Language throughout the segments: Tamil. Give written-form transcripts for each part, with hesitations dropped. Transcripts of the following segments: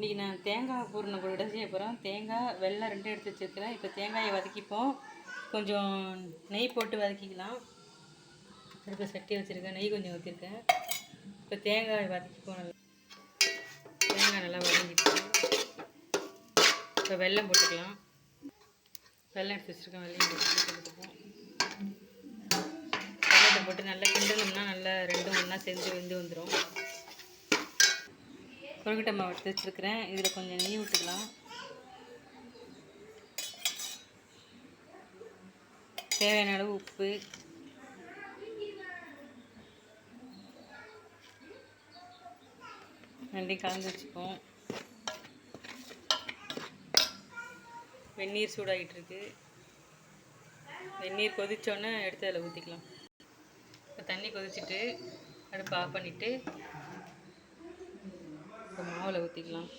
இன்றைக்கி நான் தேங்காய் பூரணம் கூட செய்ய போகிறேன். தேங்காய் வெல்லம் ரெண்டும் எடுத்து வச்சுருக்கிறேன். இப்போ தேங்காயை வதக்கிப்போம். கொஞ்சம் நெய் போட்டு வதக்கிக்கலாம். அடுப்பு சட்டி வச்சுருக்கேன், நெய் கொஞ்சம் ஊற்றிருக்கேன். இப்போ தேங்காயை வதக்கிப்போம். நல்லா தேங்காய் நல்லா வதங்கிட்டு இப்போ வெல்லம் போட்டுக்கலாம். வெல்லம் எடுத்து வச்சுருக்கேன், வெல்லம் போட்டுப்போம். வெல்லத்தை போட்டு நல்லா கிண்டணும்னா நல்லா ரெண்டும் ஒன்றா சேர்ந்து வெந்து வந்துடும். கொழுக்கட்டை மாவு எடுத்து வச்சுருக்கிறேன். இதில் கொஞ்சம் நெய் விட்டுக்கலாம். தேவையான அளவு உப்பு, ரெண்டையும் கலந்து வச்சுப்போம். வெந்நீர் சூடாகிட்டு இருக்கு. வெந்நீர் கொதித்தோன்னே எடுத்து அதில் ஊற்றிக்கலாம். இப்போ தண்ணி கொதிச்சுட்டு அடுப்பு ஆஃப் பண்ணிவிட்டு இப்போ மாவில் ஊற்றிக்கலாம்.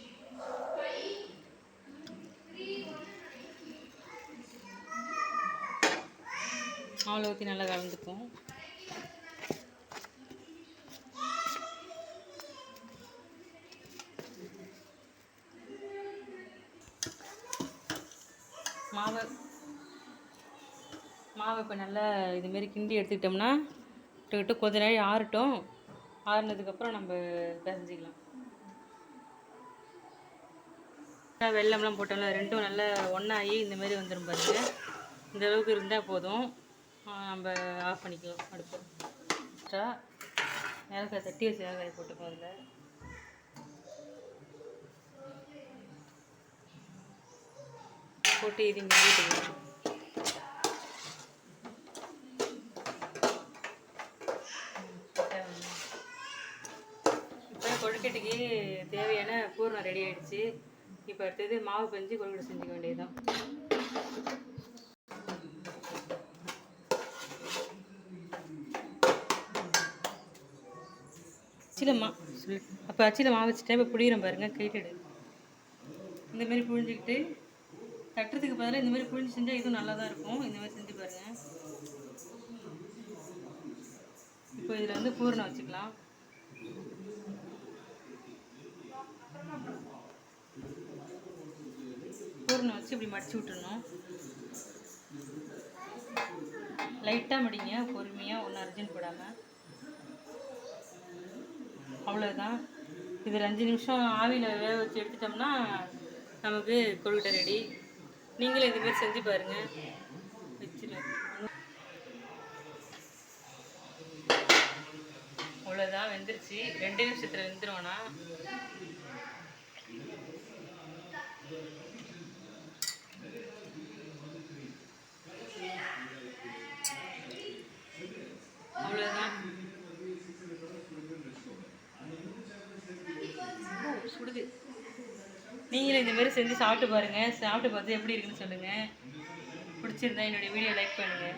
மாவில் ஊற்றி நல்லா கலந்துப்போம். மாவை இப்போ நல்லா இதுமாரி கிண்டி எடுத்துக்கிட்டோம்னா விட்டு கொஞ்ச நேரம் ஆறட்டும். ஆறுனதுக்கப்புறம் நம்ம பிசைஞ்சிக்கலாம். வெல்லம்லாம் போட்டோம்ல, ரெண்டும் நல்லா ஒன்றாகி இந்தமாரி வந்துடும் பாருங்க. இந்த அளவுக்கு இருந்தால் போதும். நம்ம ஆஃப் பண்ணிக்கலாம் அடுப்பு. ஏலக்காய் தட்டி வச்சு ஏலக்காய் போட்டுப்போம். அதில் போட்டு இது மூடிட்டுக்கலாம். இப்போ கொழுக்கட்டைக்கு தேவையான பூரணம் ரெடி ஆகிடுச்சு. இப்போ அடுத்தது மாவு பெஞ்சு கொழுக்கட்டை செஞ்சுக்க வேண்டியதுதான். அப்போ அச்சில் மாவு வச்சுட்டேன். இப்போ புளியிறம் பாருங்கள், கைட்டெடு. இந்தமாரி புழிஞ்சிக்கிட்டு தட்டுறதுக்கு பதிலாக இந்தமாரி புழிஞ்சு செஞ்சால் இதுவும் நல்லா தான் இருக்கும். இந்தமாதிரி செஞ்சு பாருங்கள். இப்போ இதில் வந்து பூரணம் வச்சுக்கலாம். பூரணம் வச்சு இப்படி மடித்து விட்டுடணும். லைட்டாக மடிங்க, பொறுமையாக, ஒன்றும் அர்ஜென்ட் போடாமல். அவ்வளோதான். இதில் 5 நிமிஷம் ஆவியில் வேக வச்சு எடுத்துட்டோம்னா நமக்கு கொழுக்கட்டை ரெடி. நீங்களும் இதுமாரி செஞ்சு பாருங்கள். வச்சுருவேன். அவ்வளோதான், வெந்துருச்சு. 2 நிமிஷத்தில் வெந்துருவோன்னா அவ்வளோதான். சுடுது. நீங்களும் இந்தமாரி செஞ்சு சாப்பிட்டு பாருங்கள். சாப்பிட்டு பார்த்து எப்படி இருக்குன்னு சொல்லுங்கள். பிடிச்சிருந்தா என்னுடைய வீடியோ லைக் பண்ணுங்கள்.